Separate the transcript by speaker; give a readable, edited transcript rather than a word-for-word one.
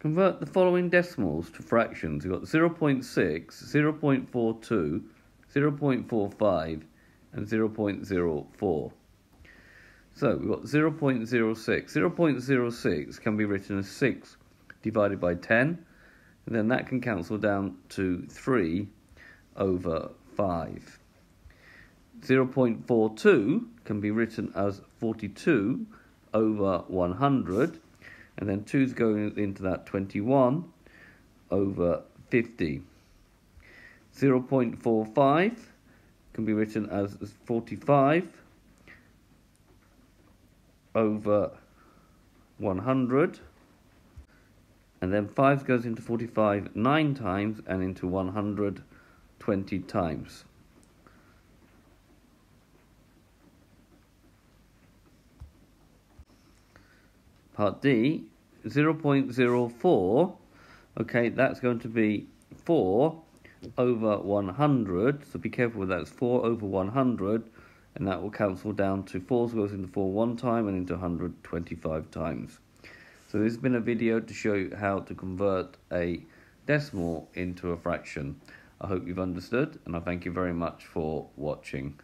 Speaker 1: Convert the following decimals to fractions. We've got 0.6, 0.42, 0.45 and 0.04. So we've got 0.06. 0.06 can be written as 6 divided by 10, and then that can cancel down to 3 over 5. 0.42 can be written as 42 over 100, and then 2's going into that, 21 over 50. 0.45 can be written as 45 over 100, and then 5 goes into 45 9 times and into 100 20 times. Part D, 0.04, okay, that's going to be 4 over 100, so be careful with that, it's 4 over 100, and that will cancel down to 4 goes into 4 one time and into 100 25 times. So this has been a video to show you how to convert a decimal into a fraction. I hope you've understood, and I thank you very much for watching.